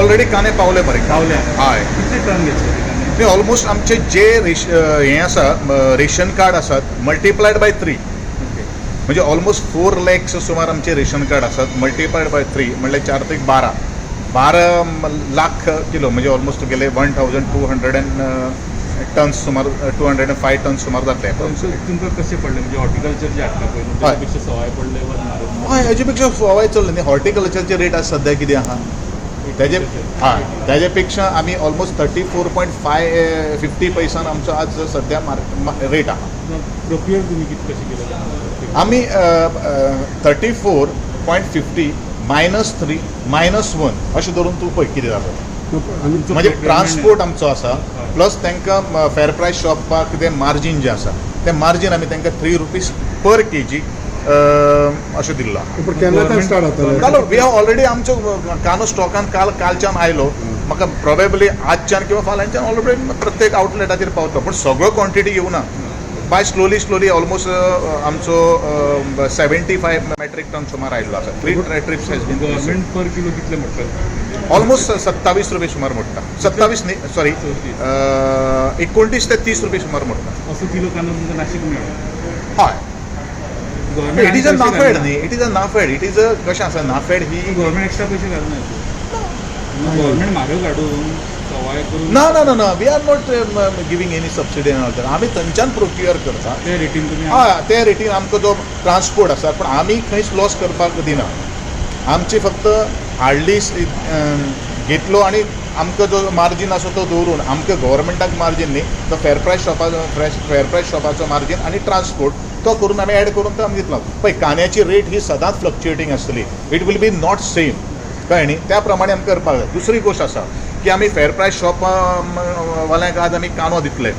Already कांदे पावले मरे पावले हय कितले टन घेतले ते ऑलमोस्ट आमचे जे हे आसा रेशन कार्ड आसात मल्टिप्लायड बाय 3 म्हणजे ऑलमोस्ट 4 lakhs सुमार आमचे रेशन कार्ड आसात मल्टिप्लायड बाय 3 म्हणजे 4 ते 12 लाख किलो म्हणजे ऑलमोस्ट तुगेले 1200 टन्स सुमार 205 टन्स सुमार जातले तुमकां कशें पडलें म्हणजे हॉर्टिकल्चर जे हाडटा पळय न्हू, हय. तेच्या पेक्षा सवाय पडले वा म्हारग? हय हेजे पेक्षा सवाय चल्ले न्ही हॉर्टिकल्चरचे रेट आज सध्या कितें आहा तेजे हय तेजे पेक्षा आमी ऑलमोस्ट 34.50 पैसान आमचो आज सध्या रेट आहा प्रोक्युअर तुमी कितें कशें केलें? आमी 34.50 -3 -1 अशें धरून तूं पळय कितें जाता म्हणजे ट्रान्सपोर्ट आमचो आसा प्लस तांकां फेर प्रायस शॉपाक तें मार्जीन जें आसा तें मार्जीन आमी तांकां 3 रुपीज पर kg अशें दिल्लो केन्ना स्टार्ट जातलो कालो वी हॅव ऑलरेडी आमचो कांदो स्टॉकान कालच्यान आयलो म्हाका प्रोबेबली आजच्यान किंवा फाल्यांच्यान ऑलरेडी प्रत्येक आउटलेटाचेर पावता पूण सगळो क्वॉन्टिटी येवना बाय स्लोली ऑलमोस्ट आमचो 75 मेट्रीक टन सुमार आयिल्लो आसा 3 trips has been government per kilo कितले म्हणटात? ऑलमोस्ट 27 रुपये सुमार मोडटा 27 न्ही सॉरी 29 ते 30 रुपये सुमार मोडटा असो किलो कांदो तुमकां नाशिक मेळ्ळो? हय इट इज अ नाफेड न्ही it is a NAFED it is a कशें आसा नाफेड ही गव्हर्मेंट एक्स्ट्रा पयशे घालना गव्हर्मेंट म्हारग हाडून सवाय करून ना ना ना ना we are not giving any subsidy all आमी थंयच्यान प्रोक्युअर करता ते रेटीन तुमी हय ते रेटीन आमकां जो ट्रान्सपोर्ट आसा पूण आमी खंयच लॉस करपाक दिना आमची फक्त हार्डली घेतलो आनी आमकां जो मार्जीन आसा तो दवरून आमकां गव्हर्मेंटाक मार्जीन न्ही तो फेर प्रायस शॉपाचो मार्जीन आनी ट्रान्सपोर्ट तो करून आमी एड करून तो आमी दितलो पळय कांद्याची रेट ही सदांच फ्लक्च्युएटींग आसतली it will be not same कळ्ळें न्ही त्या प्रमाणे आमकां करपाक जाय दुसरी गोश्ट आसा की आमी फेर प्रायस शॉप वाल्यांक आज आमी कांदो दितले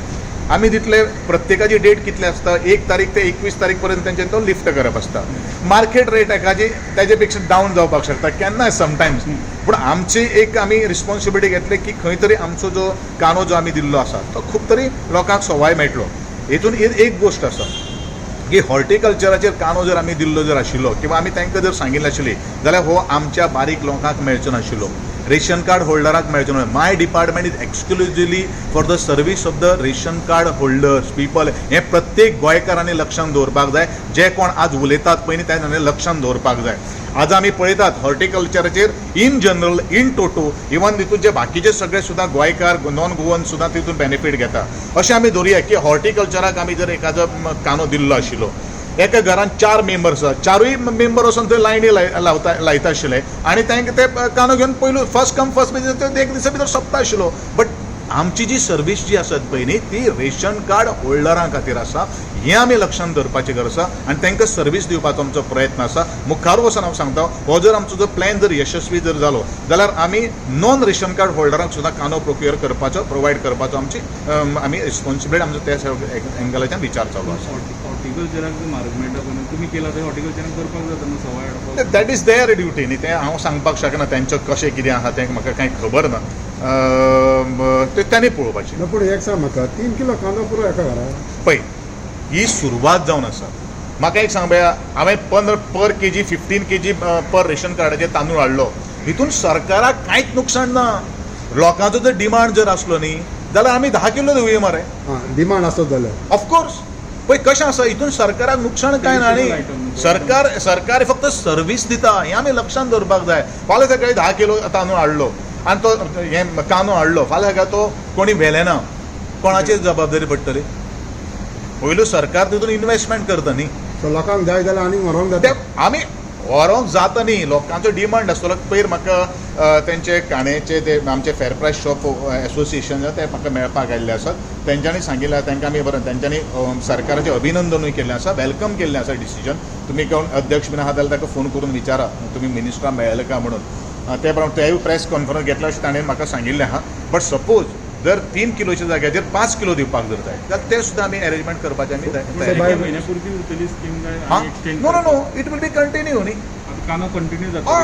आमी दितले प्रत्येकाची डेट कितली आसता 1 तारीख ते 21 तारीख पर्यंत तेंचे तो लिफ्ट करप आसता मार्केट रेट एकाची तेजे पेक्षा डावन जावपाक शकता केन्नाय समटायम्स पूण आमची एक आमी रिस्पॉन्सिबिलिटी घेतली की खंय तरी आमचो जो कांदो जो आमी दिल्लो आसा तो खूब तरी लोकांक सवाय मेळटलो हेतून एक गोश्ट आसा की हॉर्टिकल्चराचेर कांदो जर आमी दिल्लो जर आशिल्लो किंवा आमी तांकां जर सांगिल्लें आशिल्ली जाल्यार हो आमच्या बारीक लोकांक मेळचो नाशिल्लो रेशन कार्ड होल्डराक मेळचो ना my department is exclusively for the service of the ration card holders people हें प्रत्येक गोंयकारांनी लक्षांत दवरपाक जाय जे कोण आज उलयतात पळय न्ही तांणी लक्षांत दवरपाक जाय आज आमी पळयतात हॉर्टिकल्चराचेर in general in toto even तितून जे बाकीचे सगळे सुद्दां गोंयकार नॉन गोवन सुद्दां तितून बेनिफीट घेता अशें आमी धरुया की हॉर्टिकल्चराक आमी जर एखादो कांदो दिल्लो आशिल्लो एका घरान 4 मेंबर्स आसा 4य मेंबर वचून थंय लायनी लायता आशिल्ले आनी तांकां ते कांदो घेवन पयलू फर्स्ट कम फर्स्ट बेजीस एक दिसा भितर सोंपता आशिल्लो बट आमची जी सर्वीस जी आसत पळय न्ही ती रेशन कार्ड होल्डरां खातीर आसा हें आमी लक्षांत दवरपाची गरज आसा आनी तांकां सर्वीस दिवपाचो आमचो प्रयत्न आसा मुखार वचून हांव सांगता हो जर आमचो जो प्लॅन जर यशस्वी जर जालो जाल्यार आमी नॉन रेशन कार्ड होल्डरांक सुद्दां कांदो प्रोक्युअर करपाचो प्रोवायड करपाचो आमची आमी रिस्पॉन्सिबिलिटी आमचो त्या एंगलाच्यान विचार चालू आसा हॉर्टिकल्चराक म्हारग मेळटा पळय तुमी केला ते हॉर्टिकल्चराक करपाक जाता न्हू सवाय हाडपाक दॅट इज देयर ड्युटी न्ही तें हांव सांगपाक शकना तेंचें कशें कितें आहा तें म्हाका कांय खबर ना तें तांणी पळोवपाचें पूण एक सांग म्हाका 3 किलो कांदो पुरो एका घरा पळय ही सुरवात जावन आसा म्हाका एक सांग पळया हांवें पर kg 15 kg पर रेशन कार्डाचेर तांदूळ हाडलो हितून सरकाराक कांयच नुकसाण ना लोकांचो जर डिमांड जर आसलो न्ही जाल्यार आमी 10 किलो दिवया मरे डिमांड आसत जाल्यार ऑफकोर्स पळय कशें आसा हितून सरकाराक नुकसाण कांय ना न्ही सरकार फक्त सर्वीस दिता हें आमी लक्षांत दवरपाक जाय फाल्यां सकाळी 10 किलो तांदूळ हाडलो आनी तो हें कांदो हाडलो फाल्यां सकाळी तो कोणी व्हेले ना कोणाचेर जबाबदारी पडटली पयलू सरकार तितून इन्वेस्टमेंट करता न्ही सो लोकांक जाय जाल्यार आनी व्हरोंक ते जाता आमी व्हरोंक जाता न्ही लोकांचो डिमांड आसतलो पयर म्हाका तेंचे कांद्याचे ते आमचे फेर प्रायस शॉप एसोसिएशन ते म्हाका मेळपाक आयिल्ले आसात तेंच्यांनी सांगिल्लें तांकां आमी बरें तेंच्यांनी सरकाराचें अभिनंदनूय केल्लें आसा वेलकम केल्लें आसा डिसिजन तुमी कोण अध्यक्ष बीन आहा जाल्यार ताका फोन करून विचारा तुमी मिनिस्टराक मेळ्ळे काय म्हणून ते प्रमाणे तेय प्रेस कॉन्फरन्स घेतल्या अशें ताणें म्हाका सांगिल्लें आहा बट सपोज जर 3 किलोच्या जाग्याचेर 5 किलो दिवपाक जर जाय जाल्यार ते सुद्दां आमी अरेंजमेंट करपाचें आमी म्हयन्यापुरती उरतली स्कीम काय no no no it will be continue न्ही कांदो कंटिन्यू जाता